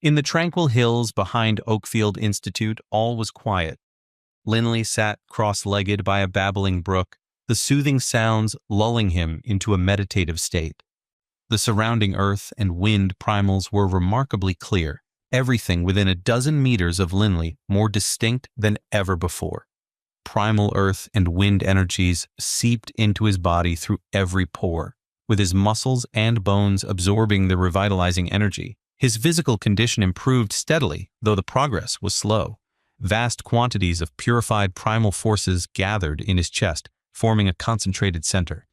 In the tranquil hills behind Oakfield Institute, all was quiet. Linley sat cross-legged by a babbling brook, the soothing sounds lulling him into a meditative state. The surrounding earth and wind primals were remarkably clear, everything within a dozen meters of Linley more distinct than ever before. Primal earth and wind energies seeped into his body through every pore, with his muscles and bones absorbing the revitalizing energy. His physical condition improved steadily, though the progress was slow. Vast quantities of purified primal forces gathered in his chest, forming a concentrated center.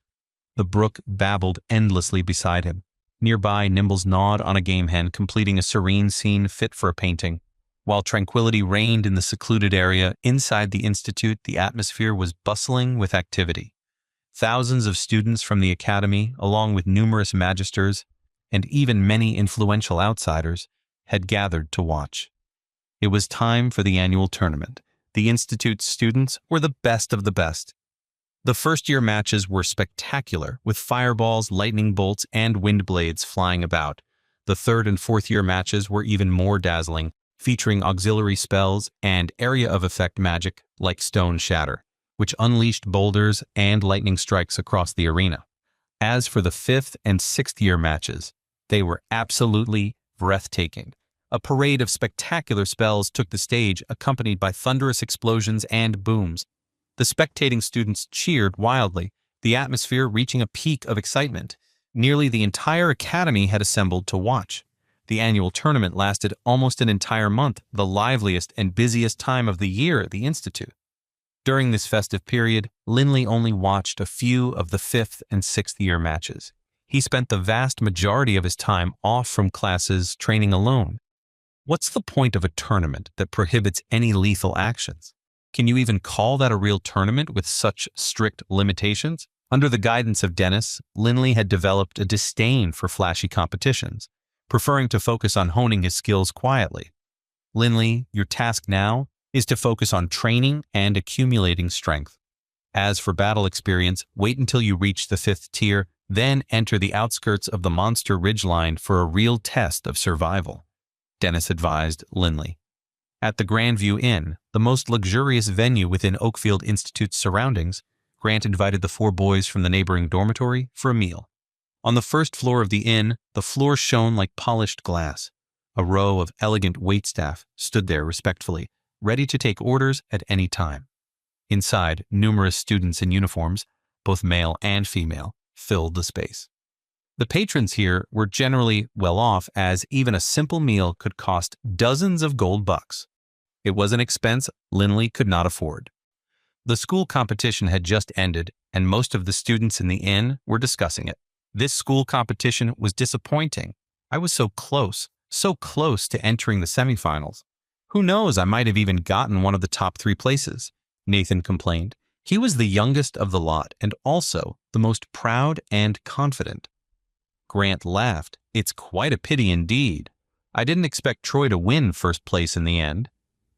The brook babbled endlessly beside him. Nearby, Nimbles gnawed on a game hen, completing a serene scene fit for a painting. While tranquility reigned in the secluded area inside the institute, the atmosphere was bustling with activity. Thousands of students from the academy, along with numerous magisters, and even many influential outsiders, had gathered to watch. It was time for the annual tournament. The institute's students were the best of the best. The first-year matches were spectacular, with fireballs, lightning bolts, and wind blades flying about. The third and fourth-year matches were even more dazzling, featuring auxiliary spells and area-of-effect magic like Stone Shatter, which unleashed boulders and lightning strikes across the arena. As for the fifth and sixth-year matches, they were absolutely breathtaking. A parade of spectacular spells took the stage, accompanied by thunderous explosions and booms. The spectating students cheered wildly, the atmosphere reaching a peak of excitement. Nearly the entire academy had assembled to watch. The annual tournament lasted almost an entire month, the liveliest and busiest time of the year at the Institute. During this festive period, Linley only watched a few of the fifth and sixth-year matches. He spent the vast majority of his time off from classes training alone. What's the point of a tournament that prohibits any lethal actions? Can you even call that a real tournament with such strict limitations? Under the guidance of Dennis, Linley had developed a disdain for flashy competitions, preferring to focus on honing his skills quietly. Linley, your task now is to focus on training and accumulating strength. As for battle experience, wait until you reach the fifth tier, then enter the outskirts of the monster ridgeline for a real test of survival, Dennis advised Linley. At the Grandview Inn, the most luxurious venue within Oakfield Institute's surroundings, Grant invited the four boys from the neighboring dormitory for a meal. On the first floor of the inn, the floor shone like polished glass. A row of elegant waitstaff stood there respectfully, ready to take orders at any time. Inside, numerous students in uniforms, both male and female, filled the space. The patrons here were generally well off, as even a simple meal could cost dozens of gold bucks. It was an expense Linley could not afford. The school competition had just ended, and most of the students in the inn were discussing it. This school competition was disappointing. I was so close to entering the semifinals. Who knows, I might have even gotten one of the top 3 places, Nathan complained. He was the youngest of the lot and also the most proud and confident. Grant laughed. It's quite a pity indeed. I didn't expect Troy to win first place in the end.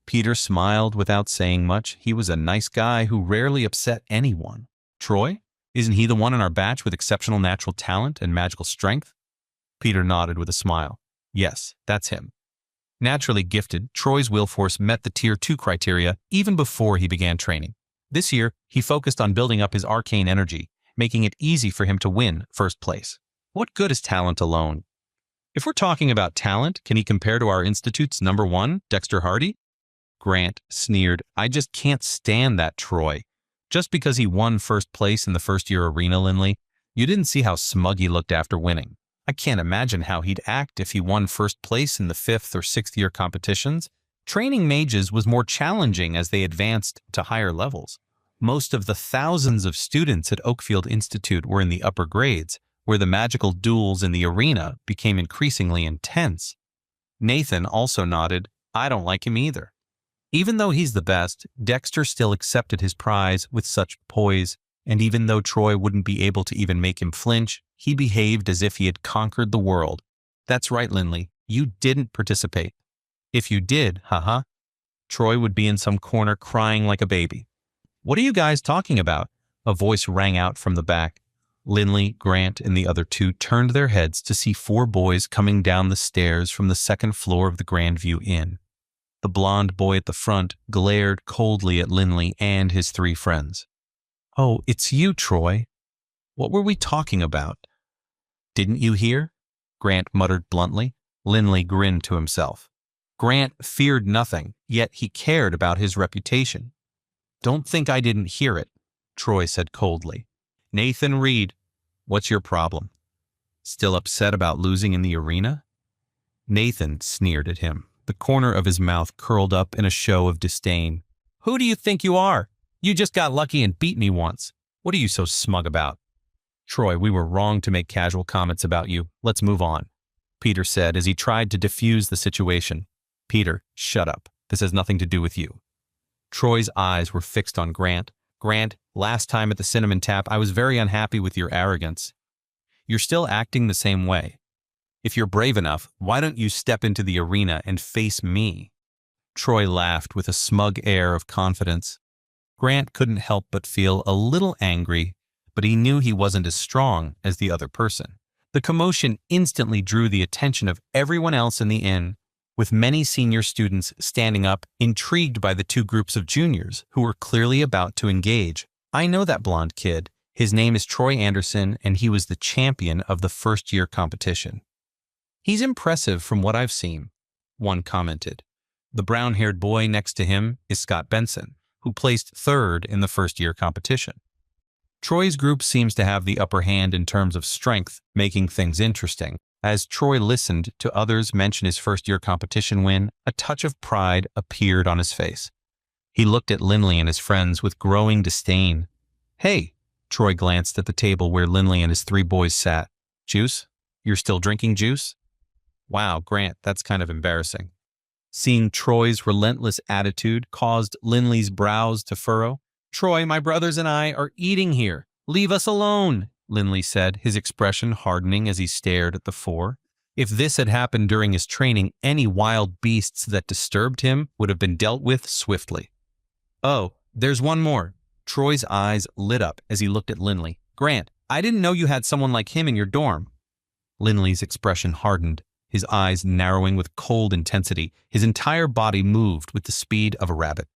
Peter smiled without saying much. He was a nice guy who rarely upset anyone. Troy? Isn't he the one in our batch with exceptional natural talent and magical strength? Peter nodded with a smile. Yes, that's him. Naturally gifted, Troy's will force met the Tier 2 criteria even before he began training. This year, he focused on building up his arcane energy, making it easy for him to win first place. What good is talent alone? If we're talking about talent, can he compare to our Institute's number 1, Dexter Hardy? Grant sneered. I just can't stand that Troy. Just because he won first place in the first-year arena, Linley, you didn't see how smug he looked after winning. I can't imagine how he'd act if he won first place in the 5th or 6th-year competitions. Training mages was more challenging as they advanced to higher levels. Most of the thousands of students at Oakfield Institute were in the upper grades, where the magical duels in the arena became increasingly intense. Nathan also nodded. I don't like him either. Even though he's the best, Dexter still accepted his prize with such poise, and even though Troy wouldn't be able to even make him flinch, he behaved as if he had conquered the world. That's right, Linley, you didn't participate. If you did, haha, Troy would be in some corner crying like a baby. What are you guys talking about? A voice rang out from the back. Linley, Grant, and the other two turned their heads to see four boys coming down the stairs from the second floor of the Grandview Inn. The blond boy at the front glared coldly at Linley and his three friends. "Oh, it's you, Troy. What were we talking about?" "Didn't you hear?" Grant muttered bluntly. Linley grinned to himself. Grant feared nothing, yet he cared about his reputation. "Don't think I didn't hear it," Troy said coldly. "Nathan Reed, what's your problem? Still upset about losing in the arena?" Nathan sneered at him, the corner of his mouth curled up in a show of disdain. "Who do you think you are? You just got lucky and beat me once. What are you so smug about?" "Troy, we were wrong to make casual comments about you. Let's move on," Peter said as he tried to defuse the situation. "Peter, shut up. This has nothing to do with you." Troy's eyes were fixed on Grant. "Grant, last time at the Cinnamon Tap, I was very unhappy with your arrogance. You're still acting the same way. If you're brave enough, why don't you step into the arena and face me?" Troy laughed with a smug air of confidence. Grant couldn't help but feel a little angry, but he knew he wasn't as strong as the other person. The commotion instantly drew the attention of everyone else in the inn, with many senior students standing up, intrigued by the two groups of juniors who were clearly about to engage. "I know that blonde kid. His name is Troy Anderson, and he was the champion of the first-year competition." "He's impressive from what I've seen," one commented. "The brown-haired boy next to him is Scott Benson, who placed third in the first-year competition." Troy's group seems to have the upper hand in terms of strength, making things interesting. As Troy listened to others mention his first-year competition win, a touch of pride appeared on his face. He looked at Linley and his friends with growing disdain. "Hey," Troy glanced at the table where Linley and his three boys sat. "Juice? You're still drinking juice?" "Wow, Grant, that's kind of embarrassing." Seeing Troy's relentless attitude caused Linley's brows to furrow. "Troy, my brothers and I are eating here. Leave us alone," Linley said, his expression hardening as he stared at the four. If this had happened during his training, any wild beasts that disturbed him would have been dealt with swiftly. "Oh, there's one more." Troy's eyes lit up as he looked at Linley. "Grant, I didn't know you had someone like him in your dorm." Linley's expression hardened, his eyes narrowing with cold intensity. His entire body moved with the speed of a rabbit.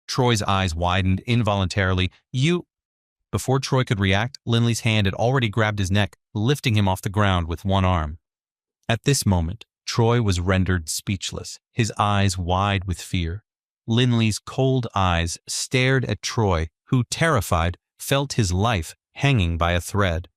Troy's eyes widened involuntarily. "You—" Before Troy could react, Linley's hand had already grabbed his neck, lifting him off the ground with one arm. At this moment, Troy was rendered speechless, his eyes wide with fear. Linley's cold eyes stared at Troy, who, terrified, felt his life hanging by a thread.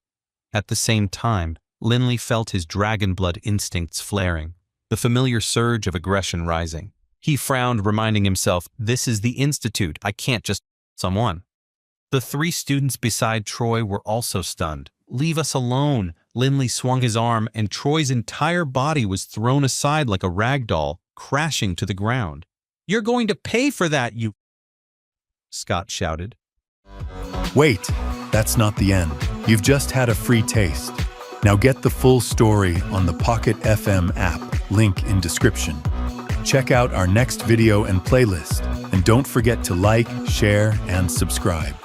At the same time, Linley felt his dragon blood instincts flaring, the familiar surge of aggression rising. He frowned, reminding himself, "This is the Institute. I can't just someone." The three students beside Troy were also stunned. "Leave us alone." Linley swung his arm, and Troy's entire body was thrown aside like a rag doll, crashing to the ground. "You're going to pay for that, you—" Scott shouted. Wait, that's not the end. You've just had a free taste. Now get the full story on the Pocket FM app, link in description. Check out our next video and playlist, and don't forget to like, share, and subscribe.